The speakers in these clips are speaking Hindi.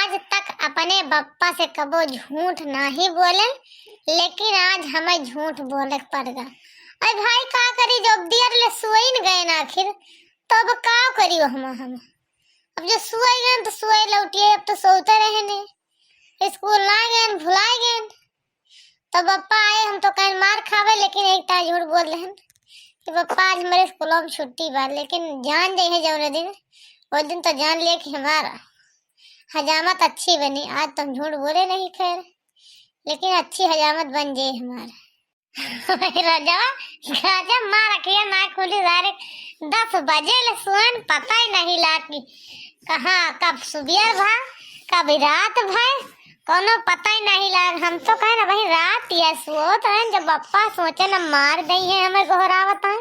आज तक अपने बप्पा से कबो झूठ नहीं बोले, लेकिन आज हमें झूठ बोले पड़ गया। अरे भाई का करी, जब देर ले सोई न गए ना आखिर, तो अब का करी हम अब जो सोई गए तो सोई लौटिए, अब तो सोते रहे ने, स्कूल ना गए भुला गए। तो बप्पा आए हम तो कहीं मार खावे, लेकिन एक टा झूठ बोल रहे कि बप्पा आज मेरे स्कूल में छुट्टी बा, लेकिन जान जाइए जौन दिन वो दिन तो जान लिया कि हमारा हजामत अच्छी बनी। आज तुम झूठ बोले नहीं खैर, लेकिन अच्छी हजामत बन जाए हमारा। राजा राजा मार रखिया ना खुली सारे 10 बजे ले सुन, पता ही नहीं लागी कहाँ कब सुबह भा कब रात भाई, कोनो पता ही नहीं लाग। हम तो कहे ना भाई रात या सोत है, जब बप्पा सोचे ना मार दई है हमें गोहरावत है।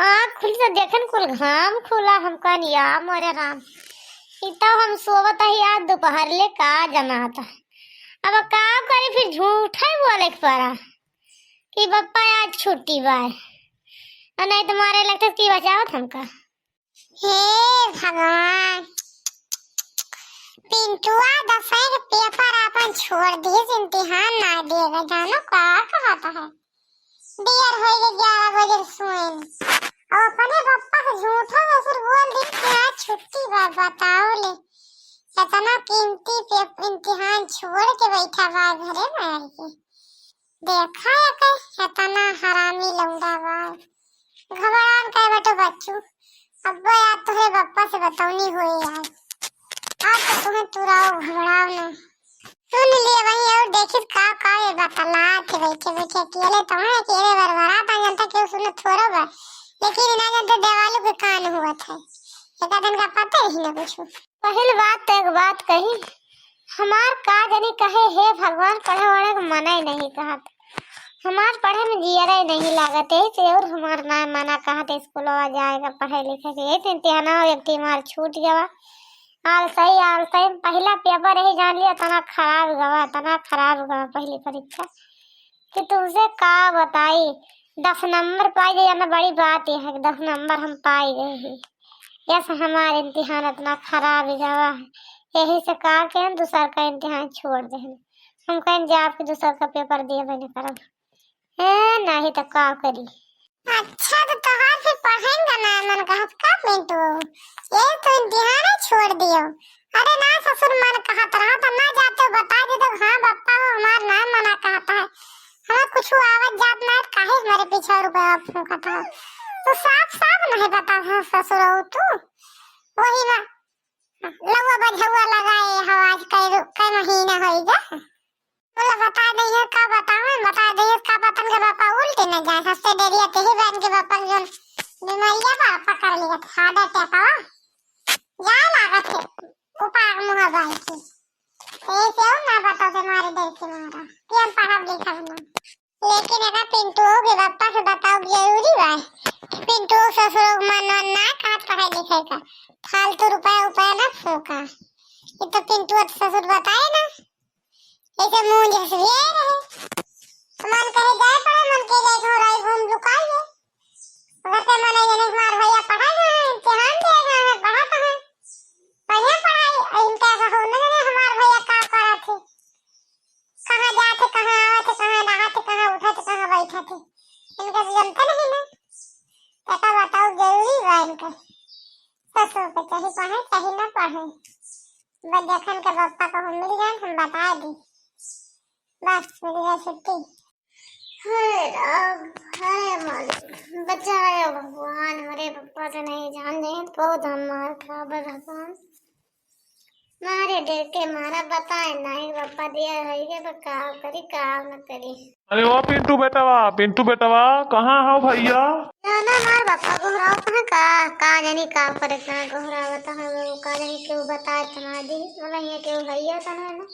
आँख खुली तो देखन कुल घाम खुला, हम कहन या मोरे राम, इतना हम सोवत ही आज दोपहर ले का जना था। अब का करे फिर झूठा ही बोले पड़ा कि बप्पा आज छुट्टी बा, नहीं तुम्हारे लगता की बचावत हमका। हे भगवान, पिंटुआ दसवीं के पेपर अपन छोड़ दिए, इम्तिहान ना देगा, जानो का कहता है। देर हो गई 11 बजे सोए, और अपने पापा से झूठा वैसे बोल दी कि आज छुट्टी बा। बताओ ले, इतना कीमती इम्तिहान छोड़ के बैठा बा घरे में के, देखा है कहीं इतना हरामी लौंडा बा। घबरान कहे बेटो बच्चू, अब याद तो है पापा से बताऊनी हुई यार, आज तो तुम्हें तुराओ घबराओ ना। सुन लिए वही और देखित का ये बतला के बैठे बैठे अकेले तो है, अकेले बरबरा था जनता क्यों सुने थोड़ा बा, लेकिन ना जानते देवालों के कान हुआ था, एक दिन का पता ही ना कुछ। पहली बात तो एक बात कही, हमार का जानी कहे हे भगवान, पढ़े वाले को मना ही नहीं कहा, हमार पढ़े में जियरा ही नहीं लागत है से, और हमार ना मना कहा थे स्कूल आ जाएगा पढ़े लिखे के, एक इम्तिहान एक मार छूट गया। आल सही पहला पेपर ही जान लिया, तना खराब गवा पहली परीक्षा कि तुमसे का बताई। 10 नंबर पाई गई ना, बड़ी बात यह है कि 10 नंबर हम पाई गए ही। यस, हमारा इम्तिहान इतना खराब गवा है, यही से कहा के हम दूसरा का इम्तिहान छोड़ दे, हम कहें जा आपके दूसरा का पेपर दिए मैंने करब है नहीं तो का करी। अच्छा तो तोहार फिर पढ़ेंगे ना, मन कहत का पिंटू ये तो इम्तिहान छोड़ दियो। अरे ना ससुर मन कहत रहा तो ना जाते हो, बता दे तो हाँ बप्पा हो हमार ना मना कहता है, हमें कुछ आवत जात ना काहे मेरे पीछे रुपया फूंकता हो, तो साफ नहीं बता है ससुर हो तू, वही ना लवा बझुआ लगाए हवाज कई महीना होई जा, बोला बता दे का बतावे, बता दे का पतन के बापा उल्टे न जाए, हंसते डेरिया ते ही बहन के बापा जो बीमारियां बा पकड़ लिया हार्ट अटैक आ जा लागत है उपार मुंह बाई की, ऐसे ना बता दे मारे डर के मारा कि हम पढ़ा लिखा ना। लेकिन अगर पिंटू के बापा से बताओ जरूरी बा, पिंटू ससुर मन ना काट पढ़ाई लिखाई का फालतू रुपया ना फूका, ये तो पिंटू ससुर बताए ना, ऐसे मुंह जैसे ये रहे मन कहे जाए पड़े, मन के जाए घोराई घूम लुकाई है, अगर ते मन ये नहीं मार भैया पढ़ाई है इम्तिहान देगा है पढ़ाता है बढ़िया पढ़ाई, इनका हो ना हमार भैया का करा थे, कहां जाते कहां आते कहां नहाते कहां उठते कहां बैठते थे, इनका तो जानते नहीं ना। ऐसा बताओ जरूरी बा इनका ससुर पे चाहे पढ़े चाहे ना पढ़े, बस देखन के पापा को हम मिल जाए हम बता दी बस मिल गया छुट्टी। हरे मालिक बचाया भगवान, हमारे पप्पा तो नहीं जान दे बहुत हम मार खाब भगवान, मारे डर के मारा बताए नहीं पप्पा दिया है तो काम करी काम न करी। अरे वो पिंटू बेटवा कहाँ हो भैया? ना मार पापा गोहराव का जानी का करे का गोहरावत है, वो का जानी क्यों बताए तना दी बोला ये क्यों भैया तना ना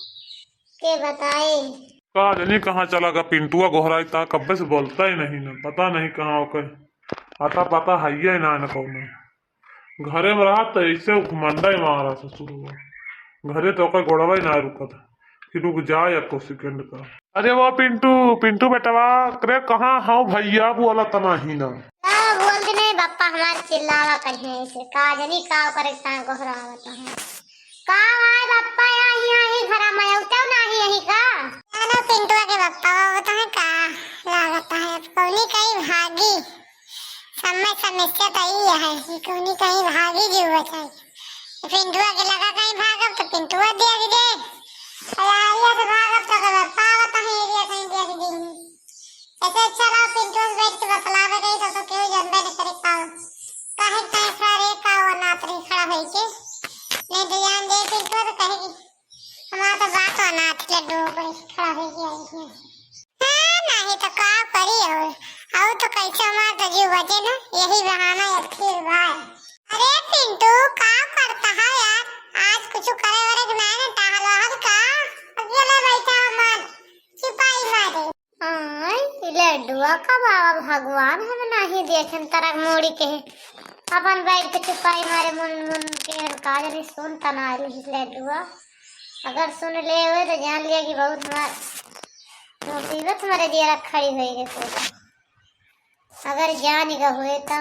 के बताए का जानी कहाँ चला गा पिंटुआ गोहराई ता कब्बे से बोलता ही नहीं ना, पता नहीं कहाँ ओकर आता पता है ही ना न कौन घरे में रहा तो ऐसे घुमंडा ही मारा ससुर घरे तो ओकर गोड़वा ही ना रुका था कि रुक जा या को सेकंड का। अरे वो पिंटू बेटवा करे कहाँ हो भैया बोला तना ही ना बोल दे नहीं पापा हमारे चिल्लावा कहीं ऐसे का जानी का करे ता गोहरावत है का आए पापा आई समस्या तो ये है कि कहीं भागी जी हुआ चाहिए। पिंटुआ के लगा कहीं भागब तो पिंटुआ देख दे, आया से भागब तो कब पावत है एरिया कहीं देख दी। ऐसे अच्छा रहा पिंटुआ से बैठ के बतलावे गई तो क्यों जानबे नहीं करे पाओ काहे कहीं सारे का नातरी खड़ा है के नहीं तो जान दे पिंटुआ तो कहेगी हमारा तो बात अनाथ लड्डू पर खड़ा है के नहीं तो का करी और तो कैसे हमारा तो जीव बचे ना, यही बहाना है फिर भाई। अरे पिंटू का करता है यार, आज कुछ करे वरे के नहीं टहल का अकेले बैठा मन छिपाई मारे। हां लड्डुआ का बाबा भगवान हम नहीं देखन तरक मोड़ी के अपन बैठ के छिपाई मारे मुन के काज रे सुन तना लड्डुआ अगर सुन ले हुए तो जान लिया कि बहुत हमार मुसीबत हमारे दिया खड़ी हुई है। अगर जान का हुए तो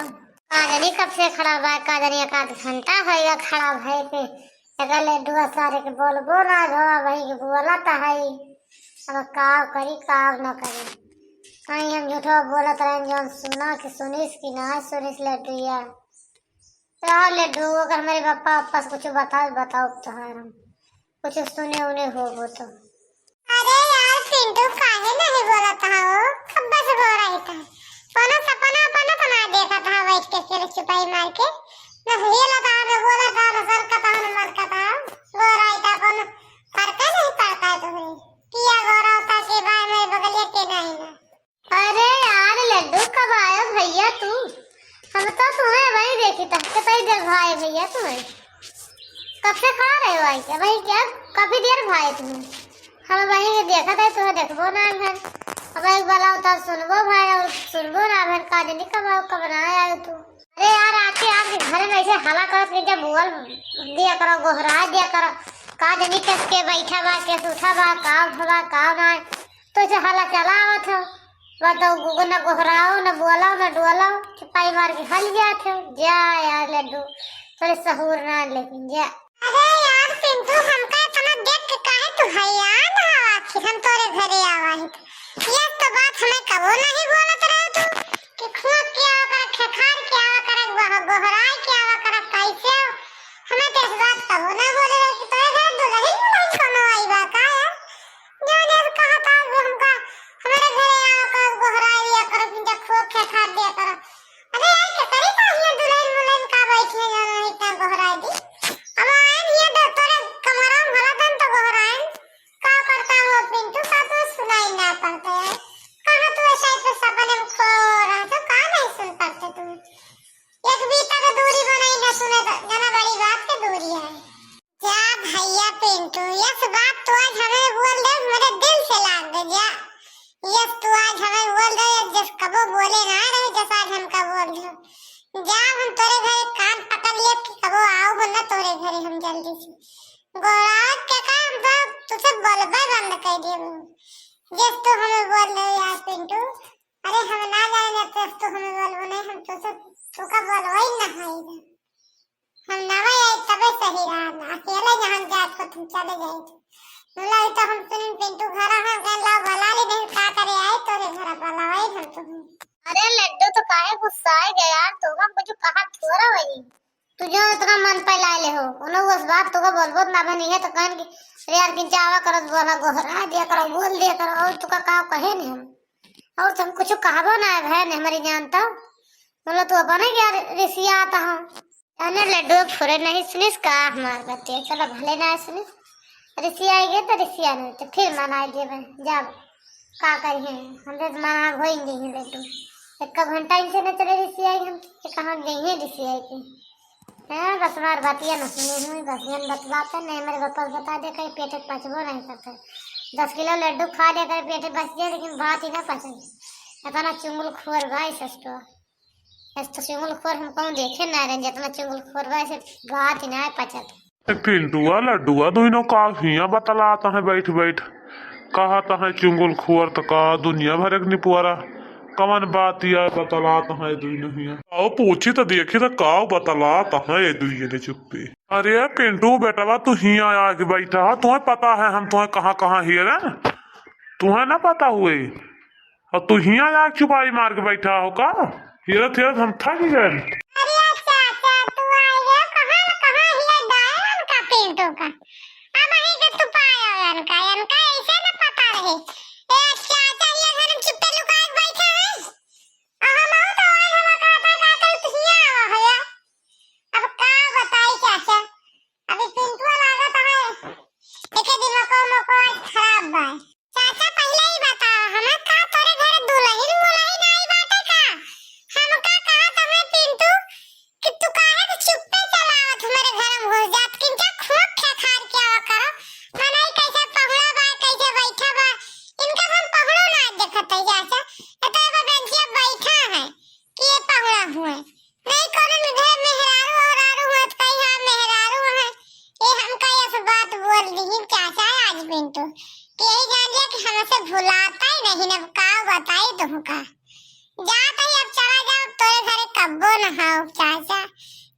काजनी कब से खड़ा बा, काजनी एक आध घंटा होएगा खड़ा भाई पे अगर लड्डुआ सारे के बोलबो ना धोआ भाई के बोला तो है अब काव करी काव ना करी कहीं हम झूठो बोलत रहे जौन सुना कि सुनिस कि ना सुनिस लड्डुआ रहा लड्डू अगर हमारे पापा वापस कुछ बताओ तो हम कुछ सुने उन्हें हो तो। अरे यार पिंटू काहे नहीं बोला था वो कब से बोल रही था कोनो सपना अपना तो ना देखा था बैठ के सिर छुपाई मार के न हिला था न बोला था न सर का था न मर का था बोल रही था कोनो करता नहीं पड़ता है तुम्हें किया गोरा होता के भाई मेरे बगलिया के नहीं ना। अरे यार लड्डू कब आया भैया तू, हम तो तुम्हें वही देखी था कितनी देर भाई भैया तुम्हें कब से खा रहे हो आई क्या भाई क्या काफी देर भाई तुम्हें हम वही देखा था तुम्हें देखबो ना घर अब एक बाला होता सुनबो भाई और सुनबो ना भर का दिन कब ना आया तू। अरे यार आपके घर में ऐसे हला करत के जब बोल दिया करो गोहरा दिया करो का दिन कस के बैठा बा के उठा बा का ना तो ऐसे हला चलावत हो बताओ गुगु ना गोहराओ ना बोलाओ ना डोलाओ छिपाई मार के हल गया थे जा यार लड्डू थोड़े सहूर ना लेकिन जा। अरे यार पिंटू हमका इतना देख के काहे तू हैरान हवा कि हम तोरे घरे आवा है ये तो बात हमें कबो नहीं बोलत रहे तू कि खुआ क्या कर खखार क्या कर गोहराई क्या कर कैसे हमें तो इस बात कबो ना बोले कि तोरे घर दुल्हन नहीं कोनो आई बा का जो जब कहा था हमका हमारे घरे आवा कर गोहराई दिया कर पिंजा खुआ खखार दिया कर। अरे यार के करे का ये दुल्हन का बैठने जाना इतना गोहराई दी अब आए ये तो तोरे कमरा में भला दन तो गोहराई का करता हो पिंटू का तो सुनाई ना पड़ता है कहां तू ऐसा तो सपने में खो रहा तो का नहीं सुन पाते तुम एक बीता का दूरी बनाई ना सुने तो जना बड़ी बात की दूरी है क्या भैया पिंटू यस बात तो आज हमें बोल दे मेरे दिल से लाग दे जा यस तू आज हमें बोल दे जिस कबो बोले ना रहे जैसा आज हम का बोल दो जा हम तोरे घरे कान पकड़ लिए कि कबो आओ बोलना तोरे घरे हम जल्दी से गोरा के काम तो तुझे बोलबा बंद कर दिए जिस तो हमें बोल रहे यार पिंटू। अरे हम ना जाने तो हमें बोलबो नहीं हम तो का बोलवाई ना है हम ना आए तबे सही रहा अकेले जहां जात को तुम चले गए बोला तो हम सुन पिंटू घर हां गला भला ले नहीं का करे आए तोरे घर भलावाई हम तो। अरे लड्डू तो काहे गुस्सा आ गया यार तो हम कुछ कहा थोड़ा वही तुझे इतना मन पहला ले हो उन्हों उस बात तो का बोलबो ना बनी है तो कहन कि अरे यार किन चावा करत बोला गोहरा दिया करो बोल दिया करो और तू का कहे नहीं हम और तुम कुछ कहबो ना है नहीं हमारी जानता बोलो तू अपने क्या रिसिया आता हूं अने लड्डू फुरे नहीं सुनिस का हमार बच्चे चलो भले ना सुनिस रिसिया आएगे तो रिसिया नहीं तो फिर मना देबे जब का करिए हम तो मना होएंगे ही लड्डू एक घंटा इनसे न चले रिसिया हम कहां गई है रिसिया की है बस हमार बातिया न सुनी हुई बस यन बतलाते नहीं मेरे पापा बता दे कहीं पेट पचबो नहीं करता 10 किलो लड्डू खा दे कर पेट बच जाए लेकिन बात ही ना पचे इतना चुंगल खोर भाई सस्तो तो चुंगल खोर हम कौन देखे ना रहे जितना चुंगल खोर भाई से बात ही ना पचत। पिंटुआ लड्डुआ दोनों काफियां बतलाता है बैठ बैठ कहता है चुंगल खोर तो का दुनिया भर एक निपुआरा कमन बात या बतलाता है दोनों ही आओ पूछी तो देखी तो काव बतलाता है ये दुनिया ने चुप्पी। अरे पिंटू बेटा तू ही आया के बैठा तुम्हें पता है हम तुम्हें कहाँ ही है तुम्हें ना पता हुए और तू ही आया छुपाई मार के बैठा हो का हिरत हिरत हम थक गए। अरे चाचा तू आई है कहाँ हिया डायन का पिंटू का अब ही के तू पाया अनका ऐसे न पता रहे ए चाचा ये घर में चुप्पे लुकाए बैठे हैं हम आऊ तो आज हम का तू हिया आवा है अब का बताई चाचा अभी पिंटू लागत है एके दिन को आज खराब बा चाचा पहले ही बताओ हम का तोरे घर दुल्हन मुलहिन आई बाटे का हमका कहा तमे पिंटू कि तू काहे के चुप्पे चलावत हमारे घर में घुस जात किनका खोख खखार के आवा करो मनाई कैसे पहुड़ा बा कैसे बैठा बा इनका हम पहुड़ो ना देखत है चाचा एतो एगो बेंचिया बैठा है कि ये पहुड़ा हुए नहीं कोनो निधे मेहरारू और आरू मत कही हां मेहरारू है ये हमका ये बात बोल दी चाचा आज पिंटू कि यही जान लिया कि हमसे भुलाता ही नहीं ना का बताई तुमका जात ही अब चला जाओ तोरे घरे कब्बो न हाओ चाचा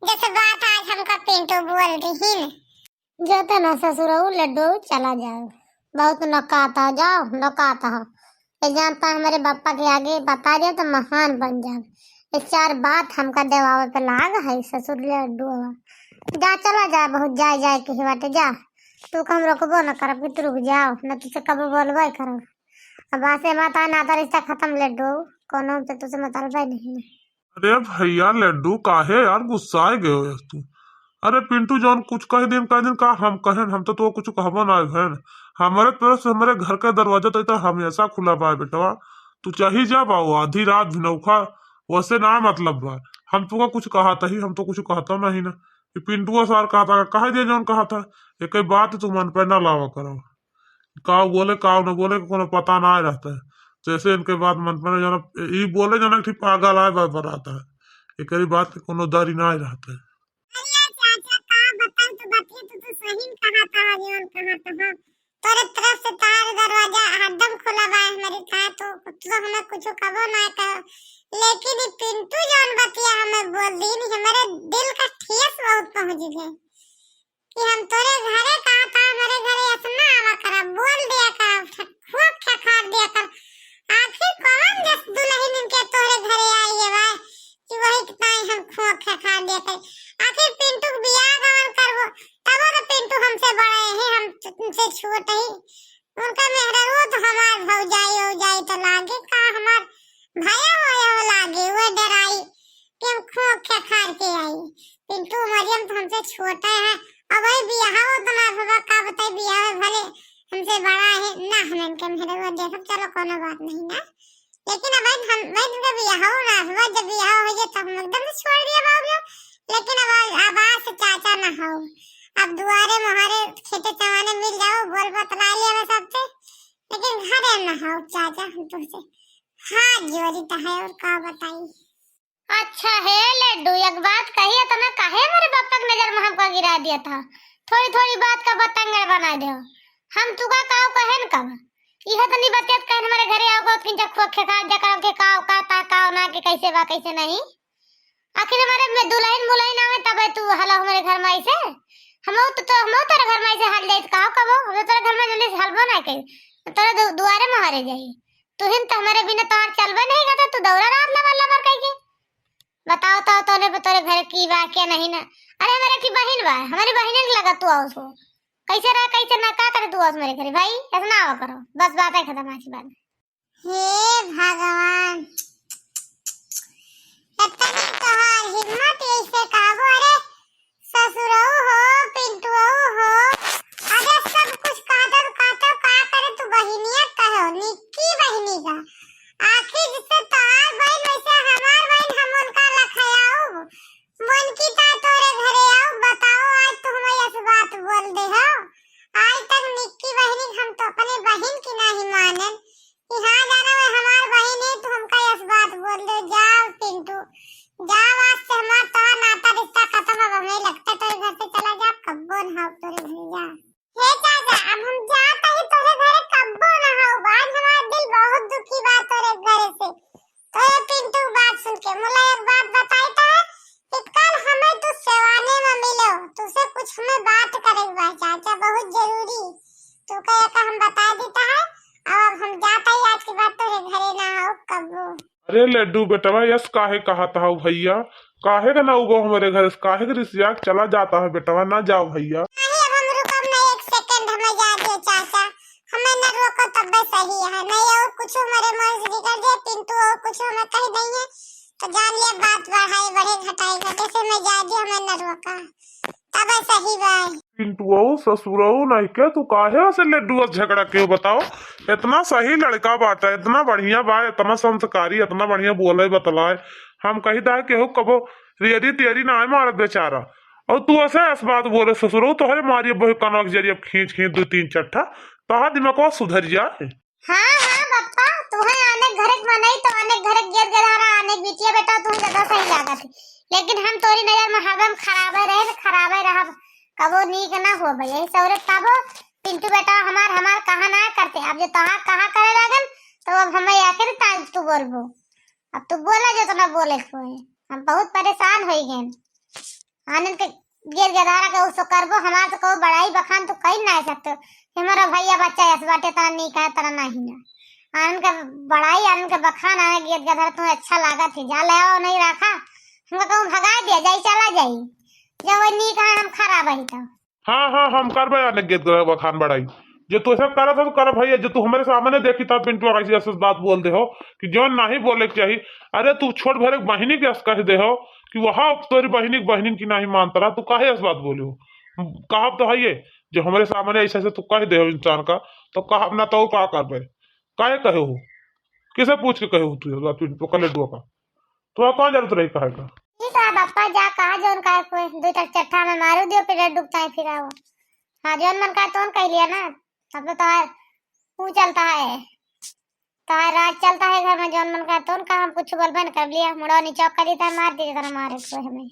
जैसे बात आज हमका पिंटू बोल रही न जाते ना ससुराल लड्डू चला जाओ बहुत नकाता जाओ नकाता हो ये जानता हमारे पापा के आगे बता दिया तो महान बन जाओ ये चार बात हमका देवावे पे लाग है ससुर लड्डू जा चला जा बहुत जाए जाए के बाटे जा तू हम रोकबो न करब कि तू रुक जाओ न तुझसे कब बोलबो करब अब आसे माता नाता रिश्ता खत्म लड्डू कोनो से तुझसे मतलब नहीं। अरे भैया लड्डू काहे यार गुस्साए गए हो तू। अरे पिंटू जौन कुछ कह दिन का हम कहें हम तो कुछ कहबो ना बहन हमारे तरफ से हमारे घर का दरवाजा तो हमेशा खुला बा बेटवा तू चाहे जा बाऊ आधी रात भी नौखा वैसे ना मतलब बा हम तुका कुछ कहा था ही हम तो कुछ कहता नहीं ना कि पिंटुआ सार कहा था कहे दे जौन कहा था एक बात तू मन पे ना लावा करो का बोले का न बोले कोनो पता ना रहता है जैसे इनके बात मन पे जाना ई बोले जाना कि पागल आए बार आता है एक बात के कोनो दारी ना रहता है। अरे चाचा का बताऊं तो बतिया तो सही कहा था जीवन कहा था तोरे तरफ से तार दरवाजा हरदम खुला बा हमारे था तो हमें कुछ कबो ना कहो लेकिन ये पिंटू जौन बतिया हमें बोल दी नहीं हमारे दिल का ठेस बहुत पहुंच गए कि हम तोरे घरे कहा था हमारे घरे इतना आवा करा बोल दिया कर खूब खखा दिया कर आखिर कौन दस दुल्हन इनके तोरे घरे आई है भाई कि वही कितना हम खूब खखा दिया कर आखिर पिंटू को बियाह गवन करबो तब तो पिंटू हमसे बड़े हैं हम तुमसे छोटे ही उनका मेहरारू तो हमार भौजाई हो जाए तो लागे का हमार भया होया लागे वो डराई कि हम खूब खखा के आई पिंटू मरियम तो हमसे छोटा है अब वही बियाह हो तो ना होगा का बताई बियाह भले हमसे बड़ा है ना हम इनके मेहरारू देखो चलो कोनो बात नहीं ना लेकिन अब हम इनका बियाह हो ना हुआ जब बियाह हो जाए तब हम एकदम से छोड़ दिया बाबू लेकिन अब आवाज से चाचा ना हो अब दुआरे मुहारे खेते चवाने मिल जाओ बोल बतला लिया सबसे लेकिन घरे ना हो चाचा हम तुमसे हाथ जोड़ी तो है और का बताई। अच्छा है लड्डू एक बात कही तो ना काहे मेरे पापा की नजर में हमको गिरा दिया था थोड़ी थोड़ी बात का बतंगड़ बना दे हम तुका काव कहे न कब यह तो नहीं बतियत कहे हमारे घरे आओ किन जा खो खा जा कर के काव का ता काव ना के कैसे बा कैसे नहीं आखिर हमारे में दुल्हन मुलहिन आवे तब तू हला हमारे घर में ऐसे हम हम तेरे घर में ऐसे हल जाए कहो कब हम तेरे घर में जल्दी से हलबो ना के तेरे दुआरे में हारे जाई तू हिन तो हमारे बिना तार चलबे नहीं करता तू दौड़ा रात लगा लबर कह के बताओ तो तोने पे तोरे घर की बा क्या नहीं ना अरे मेरे की बहन बा हमारी बहन ने लगा तू आओ उसको कैसे रहा कैसे ना का करे तू आओ मेरे घर भाई ऐसा ना आओ करो बस बात है खत्म आज बात। हे भगवान इतनी तोहार हिम्मत ऐसे काबू अरे ससुरऊ हो पिंटुऊ हो अरे सब कुछ कहता का करे तू बहनिया कहो निक्की बहनी का आखिर जिससे तोहार बहन वैसे हमार बहन हम उनका लखयाऊ मन की ता तोरे घरे आओ बताओ आज तुम ऐसी बात बोल दे हो आज तक निक्की बहनी हम तो अपने बहन की नहीं माने कि हाँ जाना वो हमार बहन है तो हमका ऐसी बात बोल दे जाओ पिंटू जाओ आज से हमारा तो नाता रिश्ता खत्म अब हमें लगता तो घर से चला जा कब्बो ना हो तोरे घर जा हे चाचा अब हम जाता ही तोरे घरे कब्बो ना हो आज हमारा दिल बहुत दुखी बात तोरे घरे से तो ये पिंटू बात सुन के मुला एक बात बताई तो कि कल हमें तू सेवाने में मिलो तुझसे कुछ हमें बात करेगा चाचा बहुत जरूरी तू का हम बता देता है अब हम जाता ही आज के बाद तोरे घरे ना हो कब्बो। अरे लड्डू बेटवा यस काहे कहा था भैया, काहे का ना उगो हमारे घर से, काहे के रिसिया चला जाता है बेटवा, ना जाओ भैया। नहीं अब हम रुकब नहीं, एक सेकंड हमें जा दे चाचा, हमें न रोको तब भी सही है। नहीं और कुछ हमारे मन से निकल जाए पिंटू और कुछ हमें कह देंगे तो जान लिया बात बढ़ाई बढ़े घटाई घटे से मैं जा दी, हमें न रोका तब सही बात। पिंटू ससुरऊ नहीं के तू काहे से लड्डू से झगड़ा क्यों बताओ, इतना सही लड़का बाटा, इतना बढ़िया बा, इतना संस्कारी, इतना बढ़िया बोले बतलाए, हम कही था कि हो कबो रियरी तियरी ना आए मारत बेचारा, और तू ऐसे इस बात बोले ससुरऊ तोहरे मारिए बहु कनवा के जरिए खींच खींच 2-3 चट्ठा, तहा दिमाग सुधर जाए। हाँ हाँ बप्पा, तुम्हें आने घरक बनाई तो आने घरक गेर गदारा आने बिटिया बेटा तुम्हें ज्यादा सही लागत है, लेकिन हम तोरी नजर में हरदम खराबे रहे न खराबे रहब, कबो नीक ना हो भई यही सौरे तबो पिंटू बेटा हमार कहा ना करते, अब जो तहां कहा करे लागन तो अब हमें आके ताज तू बोलबो, अब तू बोला जो तो ना बोले कोई, हम बहुत परेशान हो गए आनंद के गेर गदारा के उसको करबो, हमार तो को बड़ाई बखान तो कहीं ना सकते, हमारा भैया बच्चा ऐस बाटे तना नहीं कहे तना नहीं ना, आनंद का बड़ाई आनंद का बखान आने गेर गदारा तुम्हें अच्छा लागा थी, जा ले आओ नहीं रखा हमको कहूँ भगा दिया जाई चला जाई, जब वो नहीं कहा हम खराब ही था। हाँ हाँ हम करबे आने गेत बखान बढ़ाई, जो तू ऐसा करा था तो कर भैया, जो तू हमारे सामने देखी था पिंटू कैसी ऐसे बात बोल दे हो कि जो नहीं बोले के चाहिए, अरे तू छोट भरे बहनी के कह दे हो कि वहाँ तोरी बहनी की नहीं मानता रहा, तू काहे ऐसे बात बोले हो, कहा तो है ये जो हमारे सामने ऐसे ऐसे तू कह दे हो इंसान का, तो कहा ना तो का करबे, काहे कहे हो, किसे पूछ के कहे हो तू पिंटू का लड्डू का, तो कौन जरूरत रही कहे का। ठीक है पापा जा कहा जोन का कोई 2 चट्ठा में मारू दियो फिर डुबता है फिर आओ, हाँ जोन मन का तोन कह लिया ना, तब तो है वो चलता है तो है राज चलता है घर में, जोन मन का तोन का हम कुछ बोलबे न कर लिया, मुड़ो नी चौक कर देता मार दिया मारे को हमें।